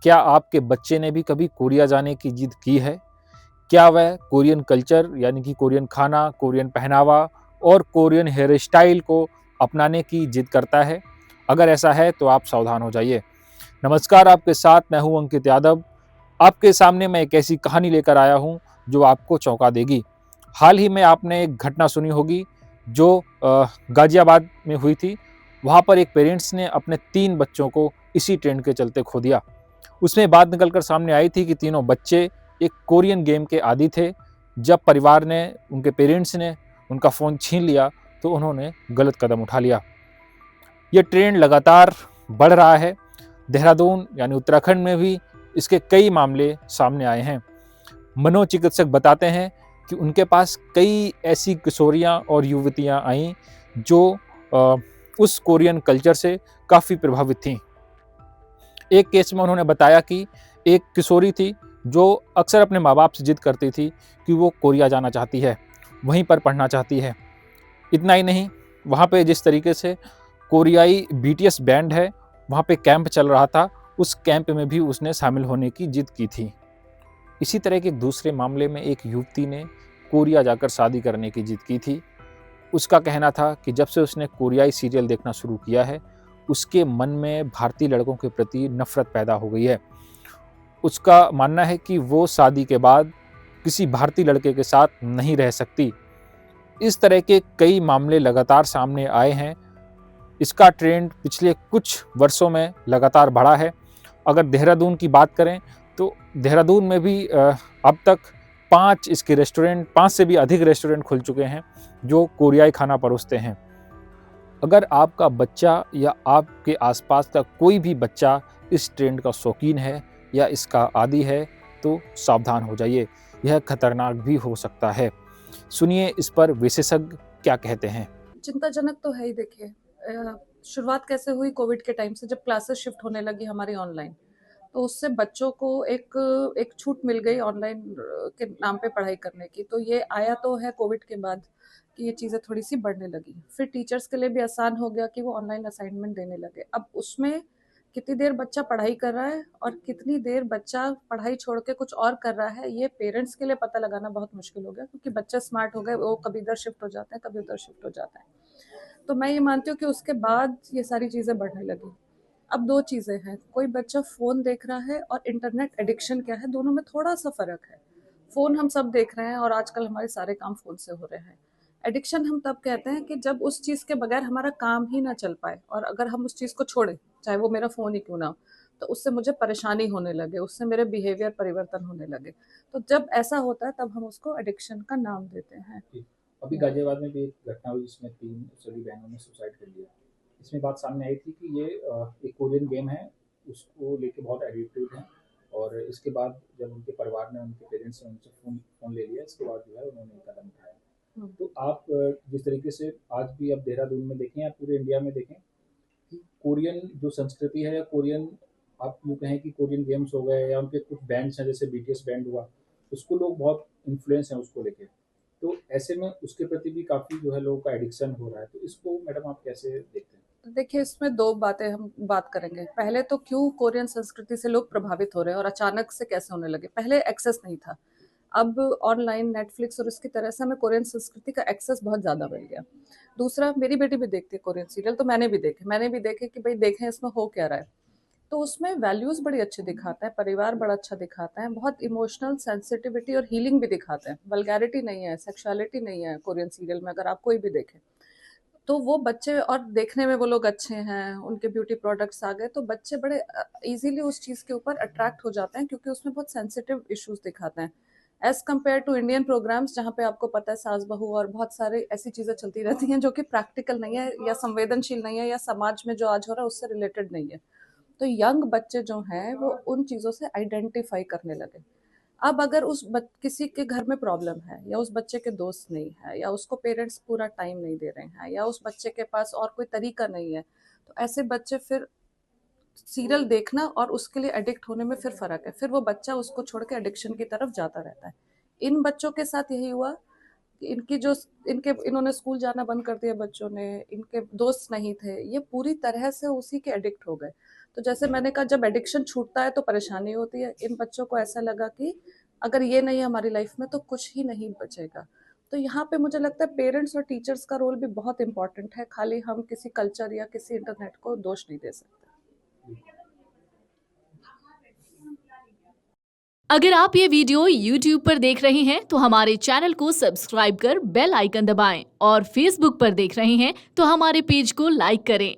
क्या आपके बच्चे ने भी कभी कोरिया जाने की जिद की है? क्या वह कोरियन कल्चर यानी कि कोरियन खाना, कोरियन पहनावा और कोरियन हेयर स्टाइल को अपनाने की जिद करता है? अगर ऐसा है तो आप सावधान हो जाइए। नमस्कार, आपके साथ मैं हूं अंकित यादव। आपके सामने मैं एक ऐसी कहानी लेकर आया हूं जो आपको चौंका देगी। हाल ही में आपने एक घटना सुनी होगी जो गाजियाबाद में हुई थी। वहाँ पर एक पेरेंट्स ने अपने 3 बच्चों को इसी ट्रेंड के चलते खो दिया। उसमें बात निकल कर सामने आई थी कि तीनों बच्चे एक कोरियन गेम के आदी थे। जब परिवार ने, उनके पेरेंट्स ने उनका फ़ोन छीन लिया तो उन्होंने गलत कदम उठा लिया। ये ट्रेंड लगातार बढ़ रहा है। देहरादून यानी उत्तराखंड में भी इसके कई मामले सामने आए हैं। मनोचिकित्सक बताते हैं कि उनके पास कई ऐसी किशोरियां और युवतियां आईं जो उस कोरियन कल्चर से काफ़ी प्रभावित थीं। एक केस में उन्होंने बताया कि एक किशोरी थी जो अक्सर अपने माँ बाप से जिद करती थी कि वो कोरिया जाना चाहती है, वहीं पर पढ़ना चाहती है। इतना ही नहीं, वहाँ पे जिस तरीके से कोरियाई बीटीएस बैंड है, वहाँ पे कैंप चल रहा था, उस कैंप में भी उसने शामिल होने की जिद की थी। इसी तरह के एक दूसरे मामले में एक युवती ने कोरिया जाकर शादी करने की जिद की थी। उसका कहना था कि जब से उसने कोरियाई सीरियल देखना शुरू किया है, उसके मन में भारतीय लड़कों के प्रति नफ़रत पैदा हो गई है। उसका मानना है कि वो शादी के बाद किसी भारतीय लड़के के साथ नहीं रह सकती। इस तरह के कई मामले लगातार सामने आए हैं। इसका ट्रेंड पिछले कुछ वर्षों में लगातार बढ़ा है। अगर देहरादून की बात करें तो देहरादून में भी अब तक 5 से भी अधिक रेस्टोरेंट खुल चुके हैं जो कोरियाई खाना परोसते हैं। अगर आपका बच्चा या आपके आसपास का कोई भी बच्चा इस ट्रेंड का शौकीन है या इसका आदी है तो सावधान हो जाइए, यह खतरनाक भी हो सकता है। सुनिए इस पर विशेषज्ञ क्या कहते हैं। चिंताजनक तो है ही। देखिए, शुरुआत कैसे हुई कोविड के टाइम से, जब क्लासेस शिफ्ट होने लगी हमारी ऑनलाइन, तो उससे बच्चों को एक एक छूट मिल गई ऑनलाइन के नाम पे पढ़ाई करने की। तो ये आया तो है कोविड के बाद कि ये चीज़ें थोड़ी सी बढ़ने लगी। फिर टीचर्स के लिए भी आसान हो गया कि वो ऑनलाइन असाइनमेंट देने लगे। अब उसमें कितनी देर बच्चा पढ़ाई कर रहा है और कितनी देर बच्चा पढ़ाई छोड़ के कुछ और कर रहा है, ये पेरेंट्स के लिए पता लगाना बहुत मुश्किल हो गया, क्योंकि बच्चे स्मार्ट हो गए, वो कभी इधर शिफ्ट हो जाते हैं, कभी उधर शिफ्ट हो जाते हैं। तो मैं ये मानती हूँ कि उसके बाद ये सारी चीज़ें बढ़ने लगी। अब दो चीज़ें हैं, कोई बच्चा फ़ोन देख रहा है और इंटरनेट एडिक्शन क्या है, दोनों में थोड़ा सा फ़र्क है। फ़ोन हम सब देख रहे हैं और आजकल हमारे सारे काम फ़ोन से हो रहे हैं। एडिक्शन हम तब कहते हैं कि जब उस चीज़ के बगैर हमारा काम ही ना चल पाए, और अगर हम उस चीज़ को छोड़ें, चाहे वो मेरा फ़ोन ही क्यों ना हो, तो उससे मुझे परेशानी होने लगे, उससे मेरे बिहेवियर परिवर्तन होने लगे। तो जब ऐसा होता है तब हम उसको एडिक्शन का नाम देते हैं। अभी गाजियाबाद में भी एक घटना हुई जिसमें 3 सगी बहनों ने सुसाइड कर लिया। इसमें बात सामने आई थी कि ये एक कोरियन गेम है, उसको लेके बहुत एडिक्टेड हैं और इसके बाद जब उनके परिवार ने, उनके पेरेंट्स ने उनसे फ़ोन फ़ोन ले लिया, इसके बाद जो है उन्होंने ये कदम उठाया। हम्म। तो आप जिस तरीके से आज भी आप देहरादून में देखें या पूरे इंडिया में देखें कि कोरियन जो संस्कृति है या कोरियन, आप यूँ कहें कि कोरियन गेम्स हो गए या उनके कुछ बैंड्स हैं जैसे बीटीएस बैंड हुआ, उसको लोग बहुत इन्फ्लुएंस हैं उसको लेके। तो ऐसे में उसके प्रति भी काफ़ी जो है लोगों का एडिक्शन हो रहा है। तो इसको मैडम आप कैसे देखते हैं? तो देखिए, इसमें दो बातें हम बात करेंगे। पहले तो क्यों कोरियन संस्कृति से लोग प्रभावित हो रहे हैं और अचानक से कैसे होने लगे। पहले एक्सेस नहीं था, अब ऑनलाइन नेटफ्लिक्स और इसकी तरह से हमें कोरियन संस्कृति का एक्सेस बहुत ज़्यादा मिल गया। दूसरा, मेरी बेटी भी देखती है कोरियन सीरियल, तो मैंने भी देखे कि भाई देखें इसमें हो क्या रहा है। तो उसमें वैल्यूज़ बड़ी अच्छी दिखाता है, परिवार बड़ा अच्छा दिखाता है, बहुत इमोशनल सेंसिटिविटी और हीलिंग भी दिखाते हैं। वल्गैरिटी नहीं है, सेक्सुअलिटी नहीं है कोरियन सीरियल में, अगर आप कोई भी देखें। तो वो बच्चे, और देखने में वो लोग अच्छे हैं, उनके ब्यूटी प्रोडक्ट्स आ गए, तो बच्चे बड़े इजीली उस चीज़ के ऊपर अट्रैक्ट हो जाते हैं, क्योंकि उसमें बहुत सेंसिटिव इश्यूज दिखाते हैं, as compare to Indian programmes, जहाँ पे आपको पता है सास बहू और बहुत सारे ऐसी चीज़ें चलती रहती हैं जो कि प्रैक्टिकल नहीं है या संवेदनशील नहीं है या समाज में जो आज हो रहा है उससे रिलेटेड नहीं है। तो यंग बच्चे जो हैं वो उन चीज़ों से आइडेंटिफाई करने लगे। अब अगर किसी के घर में प्रॉब्लम है, या उस बच्चे के दोस्त नहीं है, या उसको पेरेंट्स पूरा टाइम नहीं दे रहे हैं, या उस बच्चे के पास और कोई तरीका नहीं है, तो ऐसे बच्चे फिर सीरियल देखना और उसके लिए एडिक्ट होने में फिर फ़र्क है। फिर वो बच्चा उसको छोड़ के एडिक्शन की तरफ जाता रहता है। इन बच्चों के साथ यही हुआ कि इन्होंने स्कूल जाना बंद कर दिया बच्चों ने, इनके दोस्त नहीं थे, ये पूरी तरह से उसी के एडिक्ट हो गए। तो जैसे मैंने कहा, जब एडिक्शन छूटता है तो परेशानी होती है। इन बच्चों को ऐसा लगा कि अगर ये नहीं है हमारी लाइफ में तो कुछ ही नहीं बचेगा। तो यहाँ पे मुझे लगता है पेरेंट्स और टीचर्स का रोल भी बहुत इंपॉर्टेंट है, खाली हम किसी कल्चर या किसी इंटरनेट को दोष नहीं दे सकते। अगर आप ये वीडियो YouTube पर देख रहे हैं तो हमारे चैनल को सब्सक्राइब कर बेल आइकन दबाएं और Facebook पर देख रहे हैं तो हमारे पेज को लाइक करें।